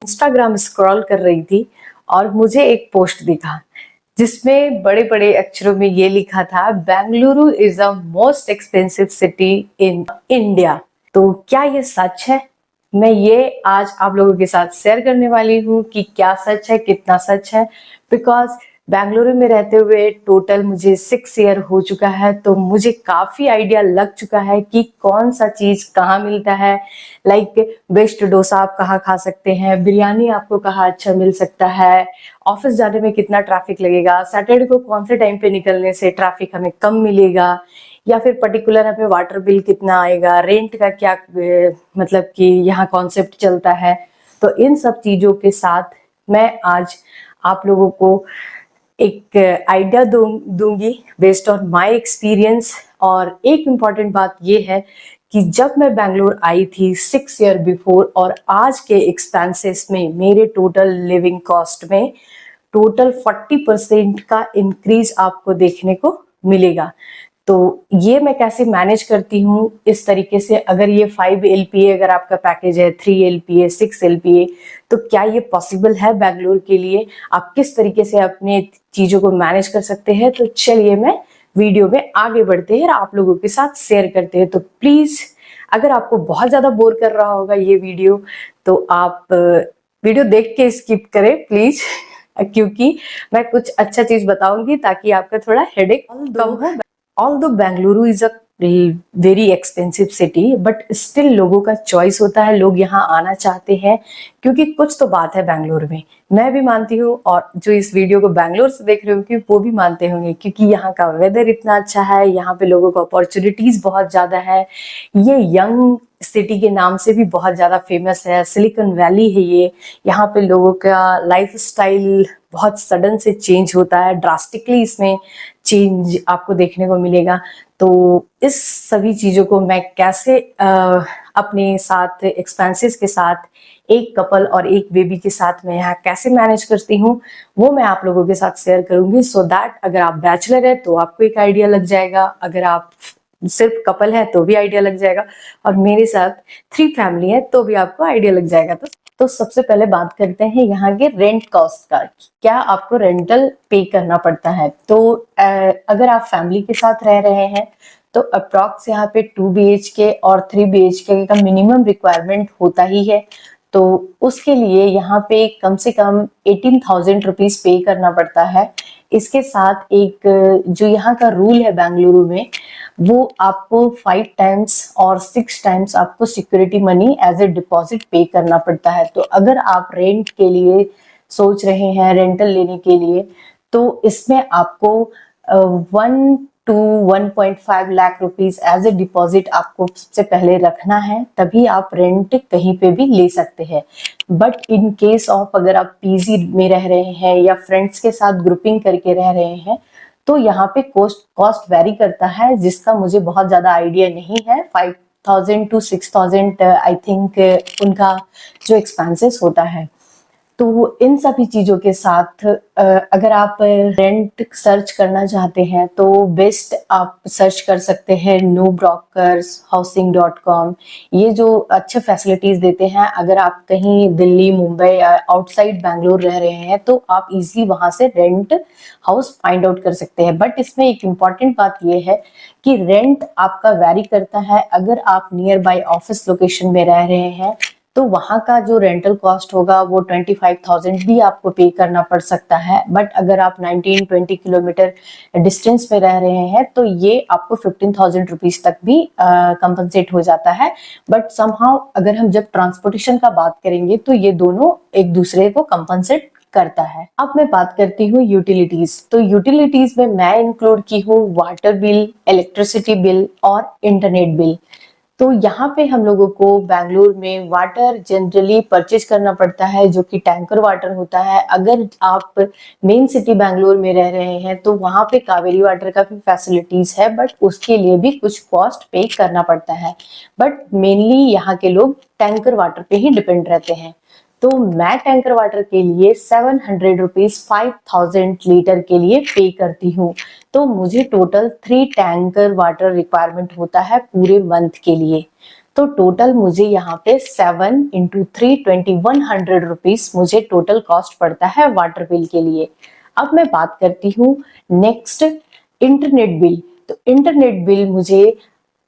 Instagram scroll कर रही थी और मुझे एक पोस्ट दिखा जिसमें बड़े बड़े अक्षरों में ये लिखा था, Bengaluru is the most expensive city in India. तो क्या ये सच है? मैं ये आज आप लोगों के साथ शेयर करने वाली हूँ कि क्या सच है, कितना सच है। बिकॉज बेंगलुरु में रहते हुए टोटल मुझे 6 ईयर हो चुका है, तो मुझे काफी आइडिया लग चुका है कि कौन सा चीज कहाँ मिलता है। लाइक बेस्ट डोसा आप कहाँ खा सकते हैं, बिरयानी आपको कहाँ अच्छा मिल सकता है, ऑफिस जाने में कितना ट्रैफिक लगेगा, सैटरडे को कौन से टाइम पे निकलने से ट्रैफिक हमें कम मिलेगा, या फिर पर्टिकुलर हमें वाटर बिल कितना आएगा, रेंट का क्या मतलब कि यहाँ कॉन्सेप्ट चलता है। तो इन सब चीजों के साथ मैं आज आप लोगों को एक आइडिया दूंगी बेस्ड ऑन माय एक्सपीरियंस। और एक इम्पॉर्टेंट बात ये है कि जब मैं बैंगलोर आई थी 6 ईयर बिफोर और आज के एक्सपेंसेस में मेरे टोटल लिविंग कॉस्ट में टोटल 40% का इंक्रीज आपको देखने को मिलेगा। तो ये मैं कैसे मैनेज करती हूँ इस तरीके से, अगर ये 5 LPA अगर आपका पैकेज है, 3 LPA, 6 LPA, तो क्या ये पॉसिबल है बैंगलोर के लिए? आप किस तरीके से अपने चीजों को मैनेज कर सकते हैं? तो चलिए मैं वीडियो में आगे बढ़ते हैं और आप लोगों के साथ शेयर करते हैं। तो प्लीज अगर आपको बहुत ज्यादा बोर कर रहा होगा ये वीडियो, तो आप वीडियो देख के स्किप करें प्लीज क्योंकि मैं कुछ अच्छा चीज बताऊंगी ताकि आपका थोड़ा हेडेक कम हो। Although Bengaluru is a very expensive city, but still लोगों का चॉइस होता है, लोग यहाँ आना चाहते हैं क्योंकि कुछ तो बात है बैंगलोर में। मैं भी मानती हूँ और जो इस वीडियो को बैंगलोर से देख रहे होंगे वो भी मानते होंगे, क्योंकि यहाँ का वेदर इतना अच्छा है, यहाँ पे लोगों को अपॉर्चुनिटीज बहुत ज्यादा है। ये यंग सिटी के नाम से भी बहुत ज्यादा फेमस है, सिलिकॉन वैली है ये। यहाँ पे लोगों का लाइफ स्टाइल बहुत सडन से चेंज होता है, ड्रास्टिकली इसमें चेंज आपको देखने को मिलेगा। तो इस सभी चीजों को मैं कैसे अपने साथ एक्सपेंसेस के साथ, एक कपल और एक बेबी के साथ मैं यहाँ कैसे मैनेज करती हूँ, वो मैं आप लोगों के साथ शेयर करूंगी। सो दैट अगर आप बैचलर है तो आपको एक आइडिया लग जाएगा, अगर आप सिर्फ कपल है तो भी आइडिया लग जाएगा, और मेरे साथ 3 फैमिली है तो भी आपको आइडिया लग जाएगा। तो सबसे पहले बात करते हैं यहाँ के रेंट कॉस्ट का। क्या आपको रेंटल पे करना पड़ता है? तो अगर आप फैमिली के साथ रह रहे हैं तो अप्रॉक्स यहाँ पे 2 BHK और 3 BHK का मिनिमम रिक्वायरमेंट होता ही है। तो उसके लिए यहाँ पे कम से कम 18,000 रुपीज पे करना पड़ता है। इसके साथ एक जो यहाँ का रूल है बेंगलुरु में, वो आपको 5 टाइम्स और 6 टाइम्स आपको security money as a deposit पे करना पड़ता है। तो अगर आप रेंट के लिए सोच रहे हैं, रेंटल लेने के लिए, तो इसमें आपको 1 to 1.5 lakh rupees as a deposit आपको सबसे पहले रखना है, तभी आप रेंट कहीं पे भी ले सकते हैं। बट इन केस ऑफ अगर आप पीजी में रह रहे हैं या फ्रेंड्स के साथ ग्रुपिंग करके रह रहे हैं, तो यहाँ पे कॉस्ट वेरी करता है, जिसका मुझे बहुत ज्यादा आइडिया नहीं है। 5,000 to 6,000 आई थिंक उनका जो एक्सपेंसेस होता है। तो इन सभी चीजों के साथ अगर आप रेंट सर्च करना चाहते हैं तो बेस्ट आप सर्च कर सकते हैं नो ब्रोकर्स, housing.com। ये जो अच्छे फैसिलिटीज देते हैं, अगर आप कहीं दिल्ली, मुंबई या आउटसाइड बैंगलोर रह रहे हैं तो आप इजीली वहां से रेंट हाउस फाइंड आउट कर सकते हैं। बट इसमें एक इम्पॉर्टेंट बात ये है कि रेंट आपका वेरी करता है। अगर आप नियर बाय ऑफिस लोकेशन में रह रहे हैं तो वहां का जो रेंटल कॉस्ट होगा वो 25,000 भी आपको पे करना पड़ सकता है। बट अगर आप 19-20 किलोमीटर डिस्टेंस में रह रहे हैं तो ये आपको 15,000 रुपीज तक भी कंपनसेट हो जाता है। बट समहाउ अगर हम जब ट्रांसपोर्टेशन का बात करेंगे तो ये दोनों एक दूसरे को कंपनसेट करता है। अब मैं बात करती हूँ यूटिलिटीज। तो यूटिलिटीज में मैं इंक्लूड की हूँ वाटर बिल, इलेक्ट्रिसिटी बिल और इंटरनेट बिल। तो यहाँ पे हम लोगों को बैंगलोर में वाटर जनरली परचेज करना पड़ता है, जो कि टैंकर वाटर होता है। अगर आप मेन सिटी बैंगलोर में रह रहे हैं तो वहाँ पे कावेरी वाटर का भी फैसिलिटीज है, बट उसके लिए भी कुछ कॉस्ट पे करना पड़ता है। बट मेनली यहाँ के लोग टैंकर वाटर पे ही डिपेंड रहते हैं। तो मैं टैंकर वाटर के लिए 700 रुपीज 5,000 लीटर के लिए पे करती हूँ। तो मुझे टोटल 3 टैंकर वाटर रिक्वायरमेंट होता है पूरे मंथ के लिए। तो टोटल मुझे यहाँ पे 7 इंटू 3 2100 रुपीज मुझे टोटल कॉस्ट पड़ता है वाटर बिल के लिए। अब मैं बात करती हूँ नेक्स्ट इंटरनेट बिल। तो इंटरनेट बिल मुझे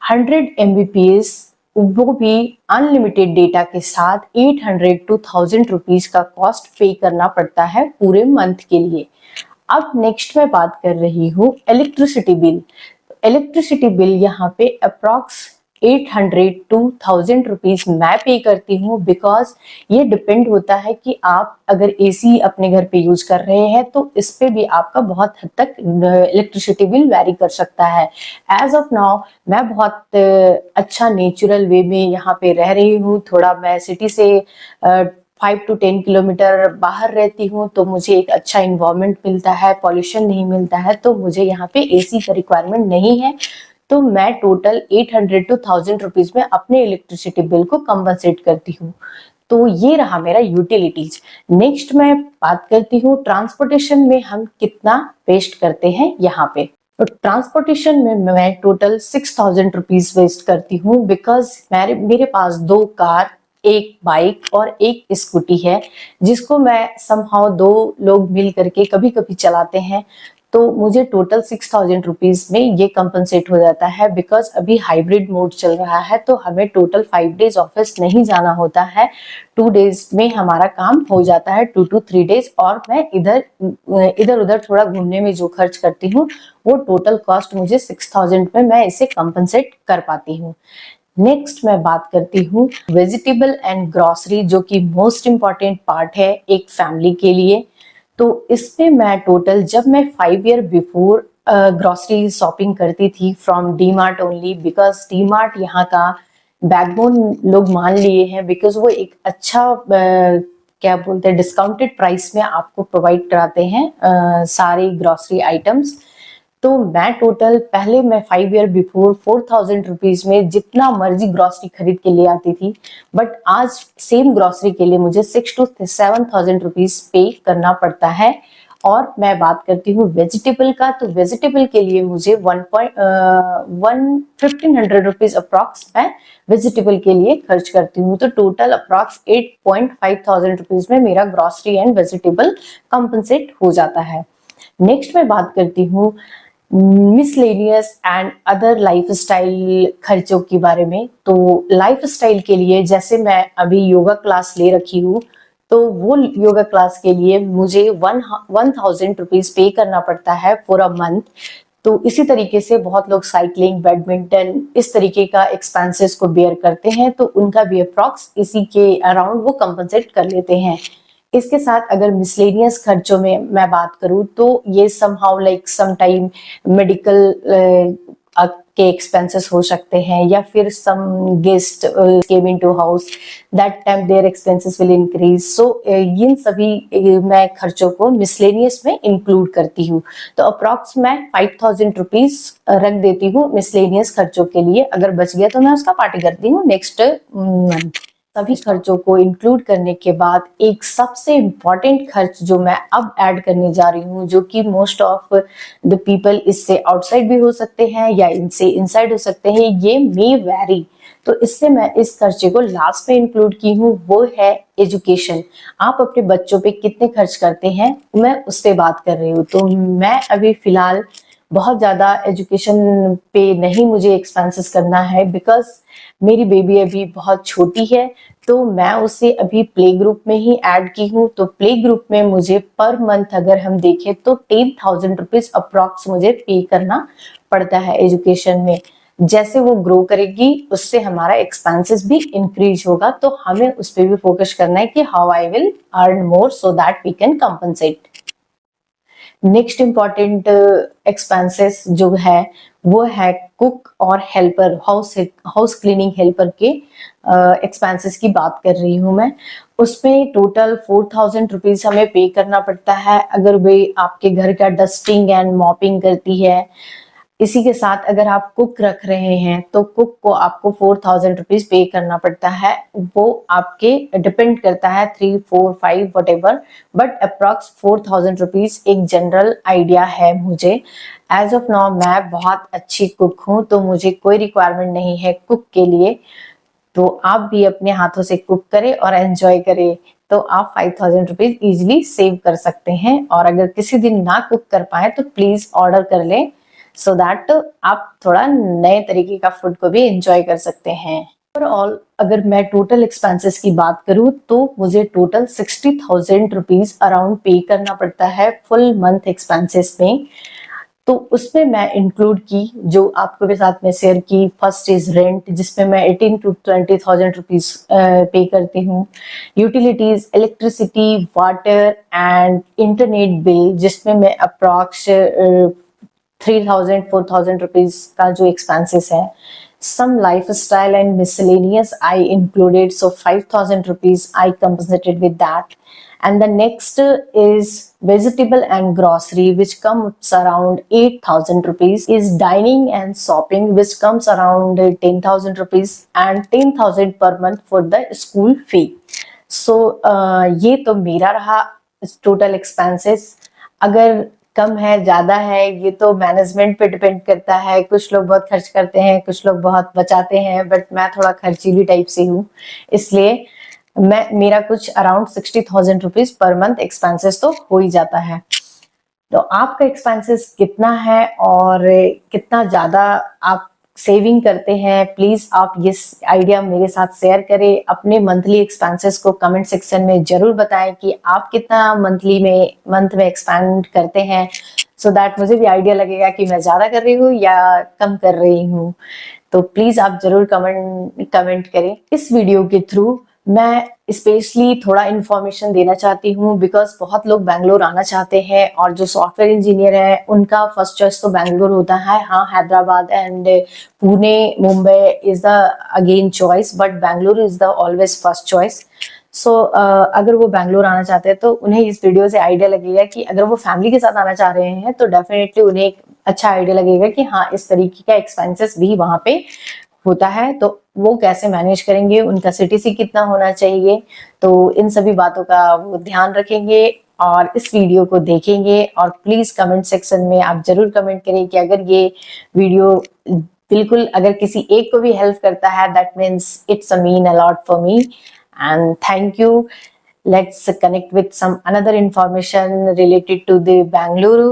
100 Mbps वो भी अनलिमिटेड डेटा के साथ 800 to 1000 रुपीज का कॉस्ट पे करना पड़ता है पूरे मंथ के लिए। अब नेक्स्ट मैं बात कर रही हूँ इलेक्ट्रिसिटी बिल। इलेक्ट्रिसिटी बिल यहाँ पे अप्रॉक्स 800 to 1000 रुपीज मैं पे करती हूँ, बिकॉज ये डिपेंड होता है कि आप अगर एसी अपने घर पे यूज कर रहे हैं तो इस पे भी आपका बहुत हद तक इलेक्ट्रिसिटी बिल वैरी कर सकता है। एज ऑफ नाउ मैं बहुत अच्छा नेचुरल वे में यहाँ पे रह रही हूँ, थोड़ा मैं सिटी से 5 to 10 किलोमीटर बाहर रहती हूँ, तो मुझे एक अच्छा इन्वायरमेंट मिलता है, पॉल्यूशन नहीं मिलता है, तो मुझे यहाँ पे एसी का रिक्वायरमेंट नहीं है। तो मैं टोटल 800 to 1000 रुपीज में अपने इलेक्ट्रिसिटी बिल को कंपनसेट करती हूँ। तो ये रहा मेरा यूटिलिटीज। नेक्स्ट मैं बात करती हूँ ट्रांसपोर्टेशन में हम कितना वेस्ट करते हैं यहाँ पे। तो ट्रांसपोर्टेशन में मैं टोटल 6000 रुपीज वेस्ट करती हूँ, बिकॉज मेरे पास 2 कार, एक बाइक और एक स्कूटी है, जिसको मैं समहाउ 2 लोग मिल करके कभी कभी चलाते हैं। तो मुझे टोटल 6000 रुपीज में ये कंपनसेट हो जाता है, बिकॉज अभी हाइब्रिड मोड चल रहा है, तो हमें टोटल 5 डेज ऑफिस नहीं जाना होता है, 2 डेज में हमारा काम हो जाता है, 2 to 3 डेज। और मैं इधर उधर थोड़ा घूमने में जो खर्च करती हूँ वो टोटल कॉस्ट मुझे 6000 में मैं इसे कंपनसेट कर पाती हूँ। नेक्स्ट मैं बात करती हूँ वेजिटेबल एंड ग्रोसरी, जो कि मोस्ट इम्पॉर्टेंट पार्ट है एक फैमिली के लिए। तो इसमें मैं टोटल, जब मैं 5 ईयर बिफोर ग्रोसरी शॉपिंग करती थी from D mart only, because D mart यहाँ का बैकबोन लोग मान लिए हैं, बिकॉज वो एक अच्छा क्या बोलते हैं डिस्काउंटेड प्राइस में आपको प्रोवाइड कराते हैं सारे ग्रोसरी आइटम्स। तो मैं टोटल पहले मैं 5 ईयर बिफोर 4000 रुपीज में जितना मर्जी ग्रोसरी खरीद के ले आती थी, बट आज सेम ग्रोसरी के लिए मुझे 6 to 7000 रुपीज पे करना पड़ता है। और मैं बात करती हूँ वेजिटेबल का, तो वेजिटेबल के लिए मुझे 1500 रुपीज अप्रॉक्स मैं वेजिटेबल के लिए खर्च करती हूँ। तो टोटल अप्रॉक्स 8,500 रुपीज में मेरा ग्रोसरी एंड वेजिटेबल कंपनसेट हो जाता है। नेक्स्ट मैं बात करती हूँ मिसलेनियस एंड अदर लाइफस्टाइल खर्चों के बारे में। तो लाइफस्टाइल के लिए जैसे मैं अभी योगा क्लास ले रखी हूँ, तो वो योगा क्लास के लिए मुझे 1000 रुपीज पे करना पड़ता है फॉर अ मंथ। तो इसी तरीके से बहुत लोग साइकिलिंग, बैडमिंटन, इस तरीके का एक्सपेंसेस को बेयर करते हैं, तो उनका भी अप्रॉक्स इसी के अराउंड वो कंपनसेट कर लेते हैं। इसके साथ अगर मिसलेनियस खर्चों में मैं बात करूं, तो ये somehow like some time medical के एक्सपेंसेस हो सकते हैं, या फिर some guest came into house, that time there expenses will increase. So इन सभी मैं खर्चों को मिसलेनियस में इंक्लूड करती हूँ। तो अप्रॉक्स मैं 5000 रुपीज रख देती हूँ मिसलेनियस खर्चों के लिए। अगर बच गया तो मैं उसका पार्टी करती हूँ नेक्स्ट मंथ। सभी खर्चों को इंक्लूड करने के बाद एक सबसे इम्पॉर्टेंट खर्च जो मैं अब ऐड करने जा रही हूँ, जो कि मोस्ट ऑफ द पीपल इससे आउटसाइड भी हो सकते हैं या इनसे इनसाइड हो सकते हैं, ये मे वैरी। तो इससे मैं इस खर्चे को लास्ट में इंक्लूड की हूँ, वो है एजुकेशन। आप अपने बच्चों पे कितने खर्च करते हैं, मैं उस पे बात कर रही हूँ। तो मैं अभी फिलहाल बहुत ज्यादा एजुकेशन पे नहीं मुझे एक्सपेंसेस करना है, बिकॉज मेरी बेबी अभी बहुत छोटी है, तो मैं उसे अभी प्ले ग्रुप में ही ऐड की हूँ। तो प्ले ग्रुप में मुझे पर मंथ अगर हम देखें तो 10,000 रुपीज अप्रॉक्स मुझे पे करना पड़ता है एजुकेशन में। जैसे वो ग्रो करेगी उससे हमारा एक्सपेंसेस भी इंक्रीज होगा, तो हमें उस पर भी फोकस करना है कि how I will earn more so that we can compensate. Next important expenses जो है वो है कुक और हेल्पर, हाउस क्लीनिंग हेल्पर के एक्सपेंसेस की बात कर रही हूँ मैं। उसमें टोटल 4000 रुपीज हमें पे करना पड़ता है अगर वे आपके घर का डस्टिंग एंड मॉपिंग करती है। इसी के साथ अगर आप कुक रख रहे हैं तो कुक को आपको 4000 रुपीज पे करना पड़ता है। वो आपके डिपेंड करता है 3, 4, 5 what ever, but approx 4000 rupees एक जनरल आइडिया है मुझे। एज ऑफ नाउ मैं बहुत अच्छी कुक हूँ, तो मुझे कोई रिक्वायरमेंट नहीं है कुक के लिए। तो आप भी अपने हाथों से कुक करें और एंजॉय करें, तो आप 5000 रुपीज इजिली सेव कर सकते हैं। और अगर किसी दिन ना कुक कर पाए तो प्लीज ऑर्डर कर लें, सो दैट आप थोड़ा नए तरीके का फूड को भी एंजॉय कर सकते हैं। ओवरऑल अगर मैं टोटल एक्सपेंसेस की बात करूं तो मुझे टोटल 60,000 रुपीज अराउंड पे करना पड़ता है फुल मंथ एक्सपेंसेस में। तो उसमें मैं इंक्लूड की जो आपको भी साथ में शेयर की, फर्स्ट इज रेंट जिसमें मैं 18 to 20,000 रुपीज पे करती हूँ। Utilities, electricity, water and internet bill जिसमें मैं अप्रॉक्स 3,000-4,000 रुपीज का जो एक्सपेंसेस है। Some lifestyle and miscellaneous I included, so 5,000 rupees I compensated with that. And the next is vegetable and grocery, which comes around 8,000 rupees. Is dining and shopping, which comes around 10,000 rupees, and 10,000 per month for the school fee. So ये तो मेरा रहा total expenses. अगर कम है ज्यादा है ये तो मैनेजमेंट पे डिपेंड करता है। कुछ लोग बहुत खर्च करते हैं, कुछ लोग बहुत बचाते हैं, बट मैं थोड़ा खर्चीली टाइप से हूँ, इसलिए मेरा कुछ around 60,000 rupees per month expenses तो हो ही जाता है। तो आपका एक्सपेंसेस कितना है और कितना ज्यादा आप सेविंग करते हैं, प्लीज आप ये आइडिया मेरे साथ शेयर करें। अपने मंथली एक्सपेंसेस को कमेंट सेक्शन में जरूर बताएं कि आप कितना मंथ में एक्सपेंड करते हैं, सो दैट मुझे भी आइडिया लगेगा कि मैं ज्यादा कर रही हूँ या कम कर रही हूँ। तो प्लीज आप जरूर कमेंट करें। इस वीडियो के थ्रू मैं स्पेशली थोड़ा इन्फॉर्मेशन देना चाहती हूँ बिकॉज बहुत लोग बैंगलोर आना चाहते हैं और जो सॉफ्टवेयर इंजीनियर है उनका फर्स्ट चॉइस तो बैंगलोर होता है। हाँ, Hyderabad and Pune, Mumbai is the again choice, but Bangalore is the always first choice. So अगर वो बैंगलोर आना चाहते हैं तो उन्हें इस वीडियो से आइडिया लगेगा कि अगर वो फैमिली के साथ आना चाह रहे हैं तो डेफिनेटली उन्हें एक अच्छा आइडिया लगेगा कि हाँ इस तरीके का एक्सपेंसेस भी वहां पे होता है, तो वो कैसे मैनेज करेंगे, उनका सीटीसी कितना होना चाहिए। तो इन सभी बातों का वो ध्यान रखेंगे और इस वीडियो को देखेंगे। और प्लीज कमेंट सेक्शन में आप जरूर कमेंट करें कि अगर ये वीडियो बिल्कुल अगर किसी एक को भी हेल्प करता है, that means it's a mean a lot for me and thank you. Let's connect with some another information related to the Bangalore.